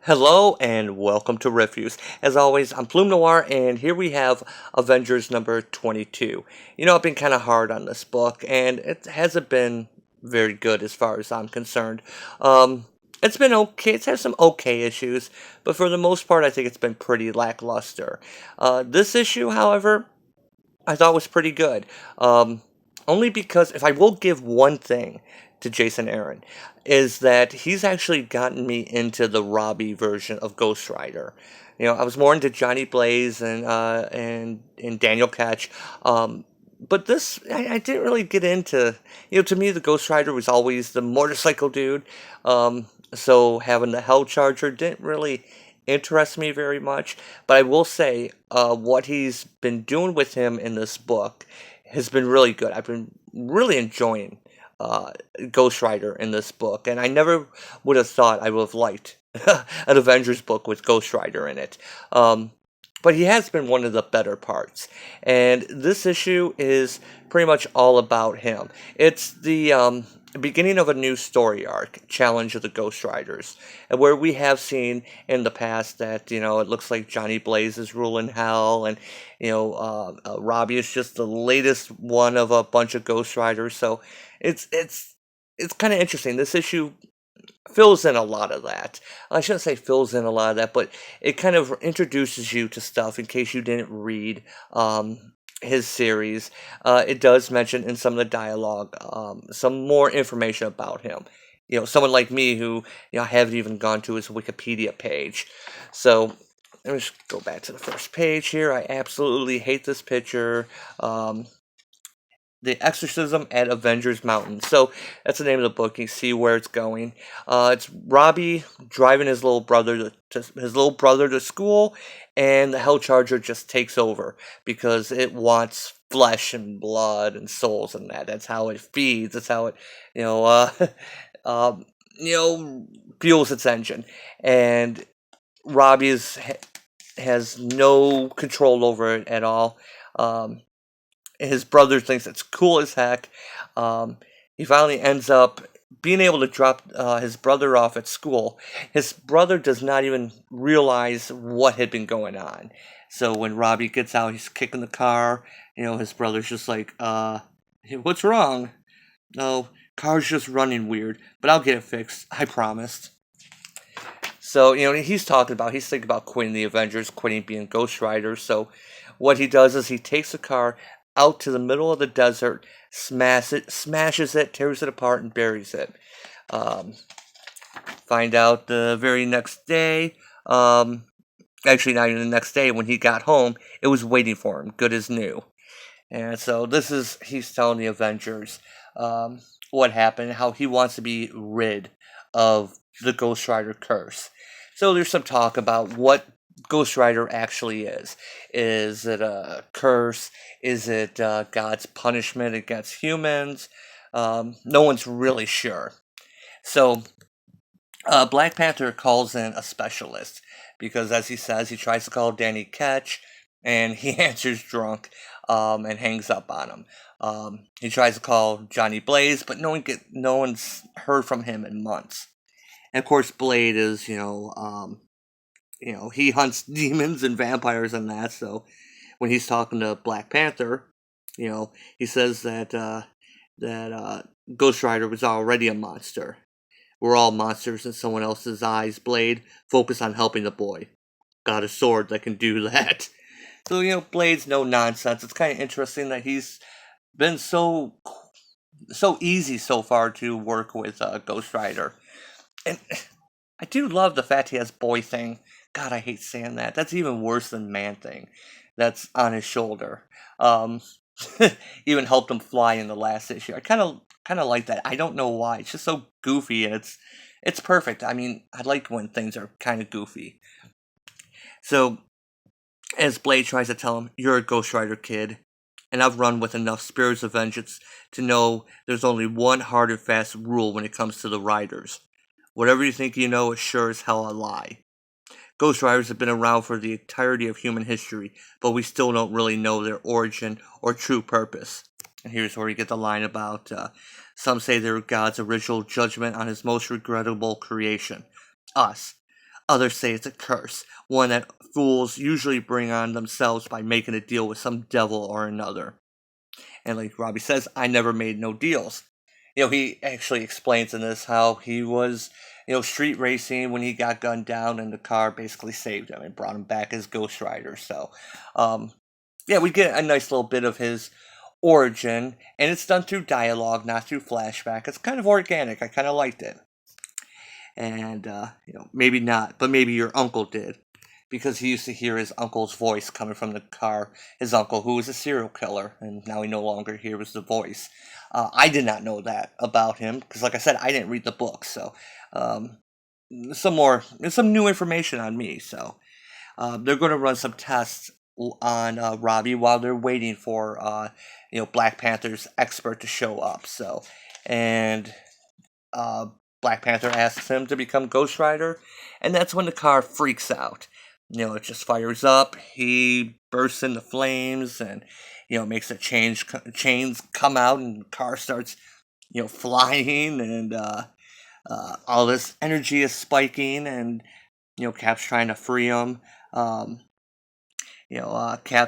Hello and welcome to Refuse. As always, I'm Plume Noir, and here we have Avengers number 22. I've been kind of hard on this book, and it hasn't been very good as far as I'm concerned. It's been okay. It's had some okay issues, but for the most part, I think it's been pretty lackluster. This issue, however, I thought was pretty good. Um, Only because if I will give one thing to Jason Aaron, is that he's actually gotten me into the Robbie version of Ghost Rider. I was more into Johnny Blaze and Daniel Ketch, but this I didn't really get into. To me, the Ghost Rider was always the motorcycle dude. So having the Hell Charger didn't really interest me very much. But I will say, what he's been doing with him in this book has been really good. I've been really enjoying uh, Ghost Rider in this book, and I never would have thought I would have liked an Avengers book with Ghost Rider in it. But he has been one of the better parts, and this issue is pretty much all about him. It's the beginning of a new story arc, Challenge of the Ghost Riders, and where we have seen in the past that it looks like Johnny Blaze is ruling hell, and Robbie is just the latest one of a bunch of Ghost Riders. So it's kind of interesting. This issue fills in a lot of that. I shouldn't say fills in a lot of that, but it kind of introduces you to stuff in case you didn't read his series. It does mention in some of the dialogue some more information about him. Someone like me who haven't even gone to his Wikipedia page. So let me just go back to the first page here. I absolutely hate this picture. The Exorcism at Avengers Mountain. So that's the name of the book. You see where it's going. It's Robbie driving his little brother to school, and the Hell Charger just takes over because it wants flesh and blood and souls and that. That's how it feeds. That's how it you know um, fuels its engine. And Robbie has no control over it at all. His brother thinks it's cool as heck. He finally ends up being able to drop his brother off at school. His brother does not even realize what had been going on. So when Robbie gets out, he's kicking the car. His brother's just like, "Hey, what's wrong?" "No, car's just running weird, but I'll get it fixed. I promised." So, he's thinking about quitting the Avengers, quitting being Ghost Rider. So, what he does is he takes the car out to the middle of the desert, smashes it, tears it apart, and buries it. Um, find out the very next day, actually, not even the next day, when he got home, it was waiting for him, good as new. And so, he's telling the Avengers what happened, how he wants to be rid of the Ghost Rider curse. So there's some talk about what Ghost Rider actually is. Is it a curse? Is it God's punishment against humans? No one's really sure. So Black Panther calls in a specialist because, as he says, he tries to call Danny Ketch, and he answers drunk and hangs up on him. He tries to call Johnny Blaze, but no one's heard from him in months. And of course, Blade is he hunts demons and vampires and that. So when he's talking to Black Panther, he says that Ghost Rider was already a monster. We're all monsters in someone else's eyes. Blade, focus on helping the boy. Got a sword that can do that. So Blade's no nonsense. It's kind of interesting that he's been so easy so far to work with Ghost Rider. And I do love the fact he has boy thing. God, I hate saying that. That's even worse than man thing. That's on his shoulder. Um, Even helped him fly in the last issue. I kind of like that. I don't know why. It's just so goofy, and it's perfect. I mean, I like when things are kind of goofy. So as Blade tries to tell him, "You're a Ghost Rider kid, and I've run with enough spirits of vengeance to know there's only one hard and fast rule when it comes to the Riders. Whatever you think you know is sure as hell a lie. Ghost Riders have been around for the entirety of human history, but we still don't really know their origin or true purpose." And here's where you get the line about some say they're God's original judgment on his most regrettable creation, us. Others say it's a curse, one that fools usually bring on themselves by making a deal with some devil or another. And like Robbie says, I never made no deals. He actually explains in this how he was, street racing when he got gunned down and the car basically saved him and brought him back as Ghost Rider. So, um, yeah, we get a nice little bit of his origin, and it's done through dialogue, not through flashback. It's kind of organic. I kind of liked it. And, maybe not, but maybe your uncle did. Because he used to hear his uncle's voice coming from the car. His uncle, who was a serial killer, and now he no longer hears the voice. I did not know that about him, because like I said, I didn't read the book, so um, some new information on me. So they're going to run some tests on Robbie while they're waiting for Black Panther's expert to show up. So and Black Panther asks him to become Ghost Rider, and that's when the car freaks out. It just fires up. He bursts into flames, and makes the chains come out, and the car starts flying, and all this energy is spiking, and Cap's trying to free him. Cap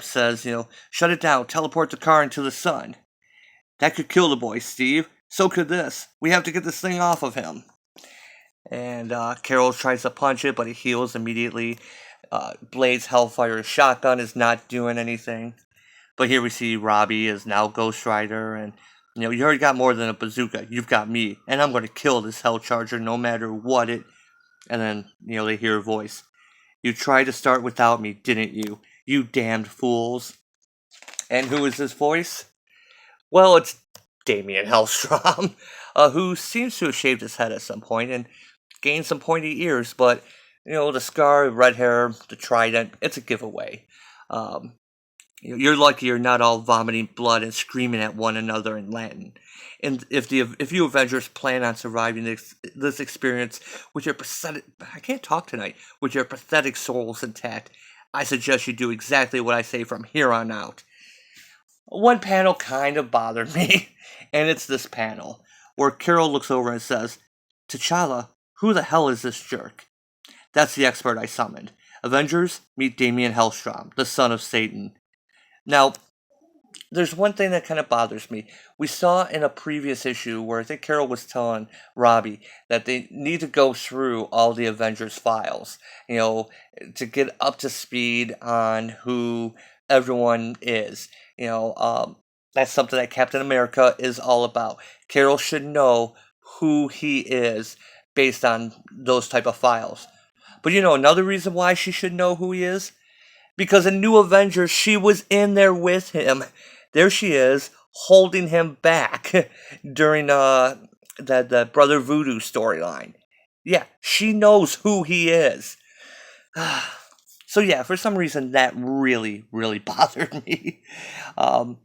says, shut it down, teleport the car into the sun. That could kill the boy, Steve. So could this. We have to get this thing off of him. And Carol tries to punch it, but it heals immediately. Blade's Hellfire shotgun is not doing anything. But here we see Robbie is now Ghost Rider, and you already got more than a bazooka. You've got me, and I'm going to kill this Hell Charger no matter what it. And then they hear a voice. You tried to start without me, didn't you? You damned fools. And who is this voice? Well, it's Damien Hellstrom, who seems to have shaved his head at some point and gained some pointy ears, but the scar, red hair, the trident, it's a giveaway. You're lucky you're not all vomiting blood and screaming at one another in Latin. And if you Avengers plan on surviving this experience with your pathetic souls intact, I suggest you do exactly what I say from here on out. One panel kind of bothered me, and it's this panel, where Carol looks over and says, T'Challa, who the hell is this jerk? That's the expert I summoned. Avengers, meet Damien Hellstrom, the son of Satan. Now, there's one thing that kind of bothers me. We saw in a previous issue where I think Carol was telling Robbie that they need to go through all the Avengers files, to get up to speed on who everyone is. That's something that Captain America is all about. Carol should know who he is based on those type of files. But another reason why she should know who he is? Because in New Avengers, she was in there with him. There she is, holding him back during the Brother Voodoo storyline. Yeah, she knows who he is. So yeah, for some reason that really, really bothered me. I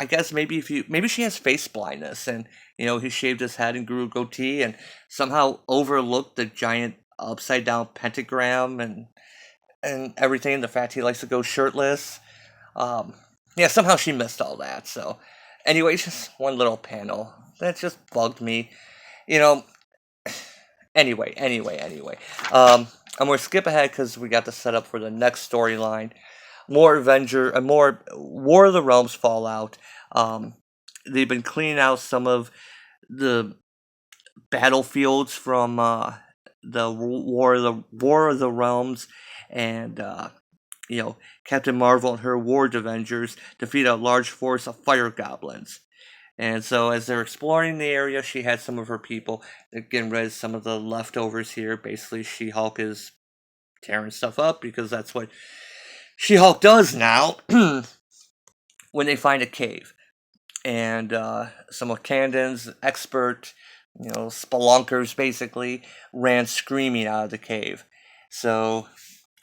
guess maybe she has face blindness, and he shaved his head and grew a goatee, and somehow overlooked the giant upside down pentagram and everything. The fact he likes to go shirtless. Yeah, somehow she missed all that. So, anyway, just one little panel that just bugged me. Anyway. I'm going to skip ahead because we got the setup for the next storyline. More War of the Realms fallout. They've been cleaning out some of the battlefields from the War of the Realms, and Captain Marvel and her War Avengers defeat a large force of fire goblins. And so as they're exploring the area, she had some of her people getting rid of some of the leftovers here. Basically, She-Hulk is tearing stuff up because that's what She-Hulk does now when they find a cave. And some Wakandans, expert, spelunkers basically, ran screaming out of the cave. So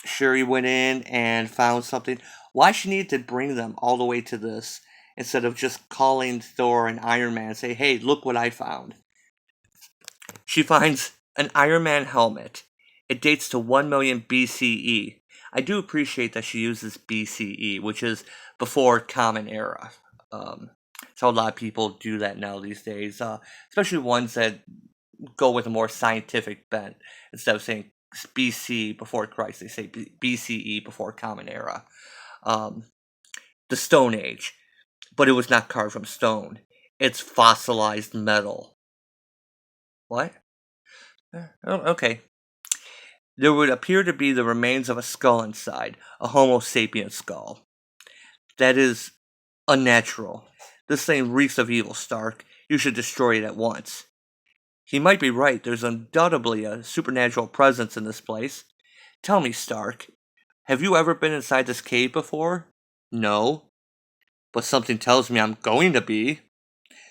Shuri went in and found something. Why she needed to bring them all the way to this instead of just calling Thor and Iron Man and say, hey, look what I found. She finds an Iron Man helmet. It dates to 1 million BCE. I do appreciate that she uses BCE, which is before Common Era. So a lot of people do that now these days, especially ones that go with a more scientific bent instead of saying BC before Christ. They say BCE before Common Era. Um, the Stone Age, but it was not carved from stone. It's fossilized metal. What? Oh, okay. There would appear to be the remains of a skull inside, a Homo sapien skull. That is unnatural. This thing reeks of evil, Stark. You should destroy it at once. He might be right. There's undoubtedly a supernatural presence in this place. Tell me, Stark, have you ever been inside this cave before? No, but something tells me I'm going to be.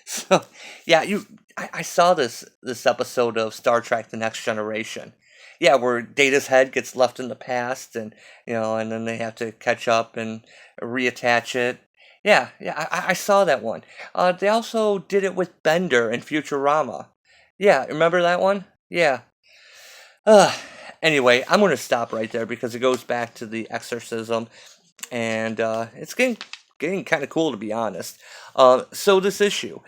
So, yeah, I saw this episode of Star Trek: The Next Generation. Yeah, where Data's head gets left in the past, and and then they have to catch up and reattach it. Yeah, yeah, I saw that one. They also did it with Bender in Futurama. Yeah, remember that one? Yeah. Uh, anyway, I'm gonna stop right there because it goes back to the exorcism, and it's getting kind of cool to be honest. So this issue,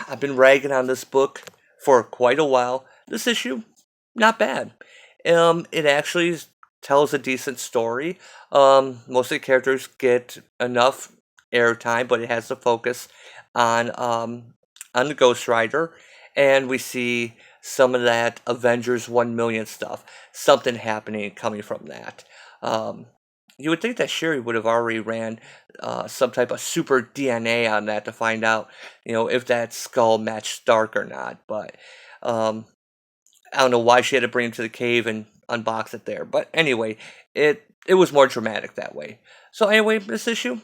I've been ragging on this book for quite a while. This issue, not bad. It actually tells a decent story. Most of the characters get enough airtime, but it has to focus on the Ghost Rider, and we see some of that Avengers 1 million stuff. Something happening coming from that. Um, you would think that Sherry would have already ran some type of super DNA on that to find out, if that skull matched Stark or not. But um, I don't know why she had to bring him to the cave and unbox it there. But anyway, it was more dramatic that way. So anyway, this issue,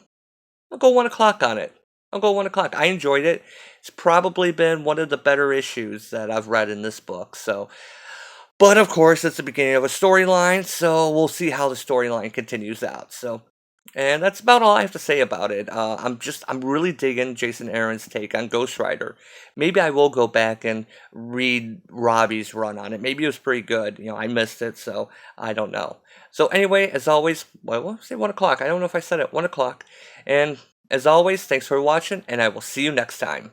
I'll go 1 o'clock on it. I'll go 1 o'clock. I enjoyed it. It's probably been one of the better issues that I've read in this book. So, but of course, it's the beginning of a storyline, so we'll see how the storyline continues out. So, and that's about all I have to say about it. I'm really digging Jason Aaron's take on Ghost Rider. Maybe I will go back and read Robbie's run on it. Maybe it was pretty good. I missed it, so I don't know. So anyway, as always, well, we'll say 1 o'clock. I don't know if I said it. 1 o'clock. And as always, thanks for watching, and I will see you next time.